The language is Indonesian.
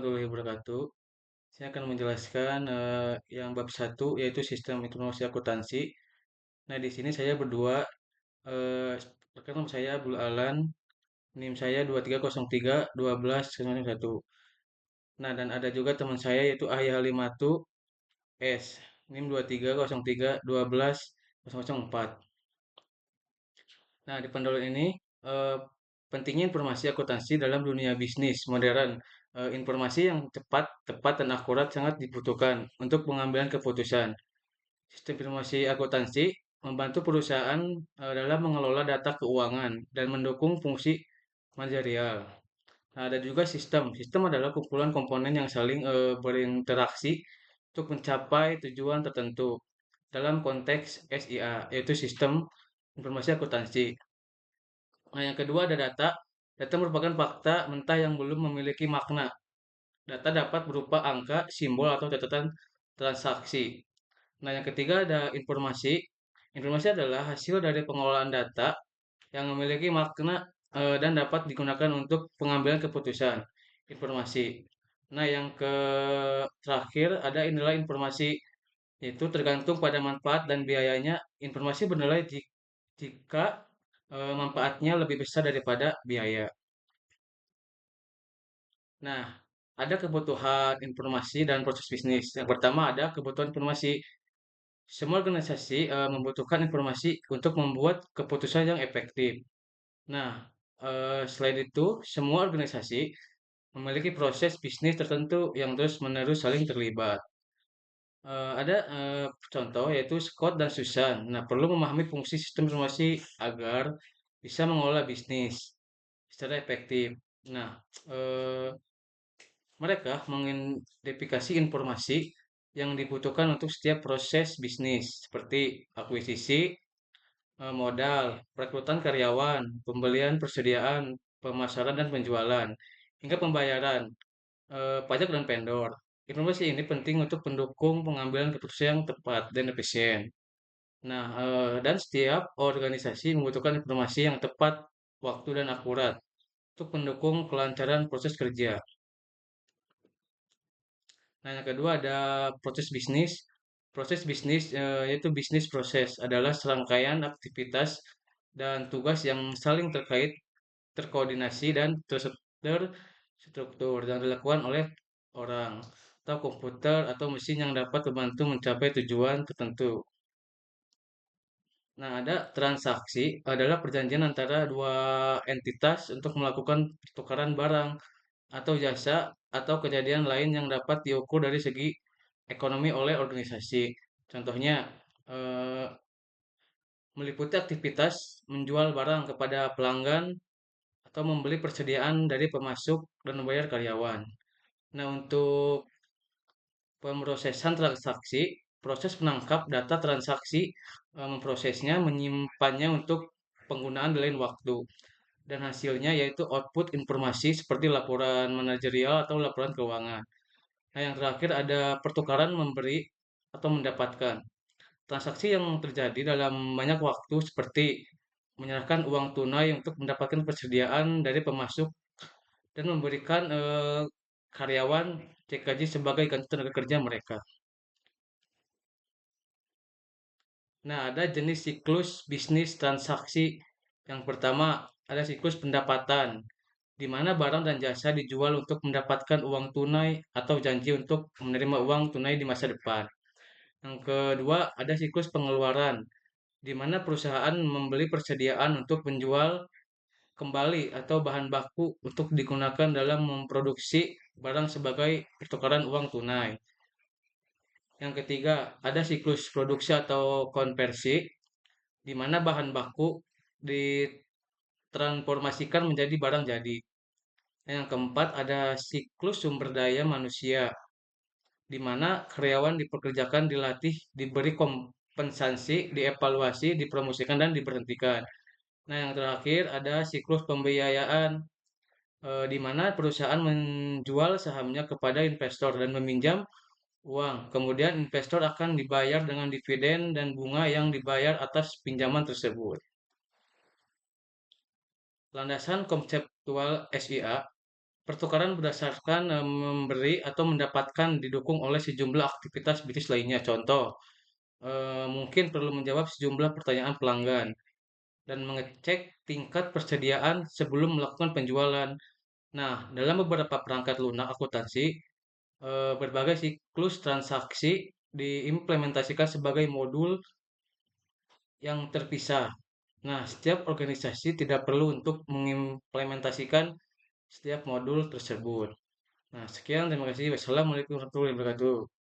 Warahmatullahi wabarakatuh. Saya akan menjelaskan yang bab satu yaitu sistem informasi akuntansi. Nah, di sini saya berdua, eh, perkenalkan nama saya Abdul Alan, NIM saya 2303 12 satu. Nah, dan ada juga teman saya yaitu Ahya Halimatu S, NIM 2303 12 004. Nah, di pendahuluan ini eh, pentingnya informasi akuntansi dalam dunia bisnis modern. Informasi yang cepat, tepat, dan akurat sangat dibutuhkan untuk pengambilan keputusan. Sistem informasi akuntansi membantu perusahaan dalam mengelola data keuangan dan mendukung fungsi manajerial. Nah, ada juga sistem. Sistem adalah kumpulan komponen yang saling berinteraksi untuk mencapai tujuan tertentu. Dalam konteks SIA, yaitu sistem informasi akuntansi. Nah, yang kedua ada data. Data merupakan fakta mentah yang belum memiliki makna. Data dapat berupa angka, simbol, atau catatan transaksi. Nah, yang ketiga ada informasi. Informasi adalah hasil dari pengolahan data yang memiliki makna dan dapat digunakan untuk pengambilan keputusan. Informasi. Nah, yang terakhir ada nilai informasi. Itu tergantung pada manfaat dan biayanya. Informasi bernilai jika manfaatnya lebih besar daripada biaya. Nah, ada kebutuhan informasi dan proses bisnis. Yang pertama ada kebutuhan informasi. Semua organisasi membutuhkan informasi untuk membuat keputusan yang efektif. Nah, selain itu, semua organisasi memiliki proses bisnis tertentu yang terus-menerus saling terlibat. Ada contoh yaitu Scott dan Susan. Nah, perlu memahami fungsi sistem informasi agar bisa mengelola bisnis secara efektif. Nah, eh, mereka mengidentifikasi informasi yang dibutuhkan untuk setiap proses bisnis, seperti akuisisi, modal, perekrutan karyawan, pembelian, persediaan, pemasaran dan penjualan, hingga pembayaran, pajak dan vendor. Informasi ini penting untuk mendukung pengambilan keputusan yang tepat dan efisien. Nah, dan setiap organisasi membutuhkan informasi yang tepat, waktu dan akurat untuk mendukung kelancaran proses kerja. Nah, yang kedua ada proses bisnis. Proses bisnis, yaitu bisnis proses adalah serangkaian aktivitas dan tugas yang saling terkait, terkoordinasi, dan terstruktur yang dilakukan oleh orang atau komputer atau mesin yang dapat membantu mencapai tujuan tertentu. Nah, ada transaksi adalah perjanjian antara dua entitas untuk melakukan pertukaran barang atau jasa atau kejadian lain yang dapat diukur dari segi ekonomi oleh organisasi. Contohnya, eh, meliputi aktivitas menjual barang kepada pelanggan atau membeli persediaan dari pemasok dan membayar karyawan. Nah, untuk pemrosesan transaksi, proses menangkap data transaksi, memprosesnya, menyimpannya untuk penggunaan di lain waktu. Dan hasilnya yaitu output informasi seperti laporan manajerial atau laporan keuangan. Nah, yang terakhir ada pertukaran memberi atau mendapatkan. Transaksi yang terjadi dalam banyak waktu seperti menyerahkan uang tunai untuk mendapatkan persediaan dari pemasok dan memberikan karyawan cek gaji sebagai ganti tenaga kerja mereka. Nah, ada jenis siklus bisnis transaksi. Yang pertama, ada siklus pendapatan, di mana barang dan jasa dijual untuk mendapatkan uang tunai atau janji untuk menerima uang tunai di masa depan. Yang kedua, ada siklus pengeluaran, di mana perusahaan membeli persediaan untuk menjual kembali atau bahan baku untuk digunakan dalam memproduksi barang sebagai pertukaran uang tunai. Yang ketiga, ada siklus produksi atau konversi, di mana bahan baku ditransformasikan menjadi barang jadi. Yang keempat, ada siklus sumber daya manusia, di mana karyawan dipekerjakan, dilatih, diberi kompensasi, dievaluasi, dipromosikan, dan diberhentikan. Nah, yang terakhir ada siklus pembiayaan, di mana perusahaan menjual sahamnya kepada investor dan meminjam uang. Kemudian investor akan dibayar dengan dividen dan bunga yang dibayar atas pinjaman tersebut. Landasan konseptual SIA. pertukaran berdasarkan memberi atau mendapatkan didukung oleh sejumlah aktivitas bisnis lainnya. Contoh, mungkin perlu menjawab sejumlah pertanyaan pelanggan dan mengecek tingkat persediaan sebelum melakukan penjualan. Nah, dalam beberapa perangkat lunak akuntansi, berbagai siklus transaksi diimplementasikan sebagai modul yang terpisah. Nah, setiap organisasi tidak perlu untuk mengimplementasikan setiap modul tersebut. Nah, sekian, terima kasih. Wassalamualaikum warahmatullahi wabarakatuh.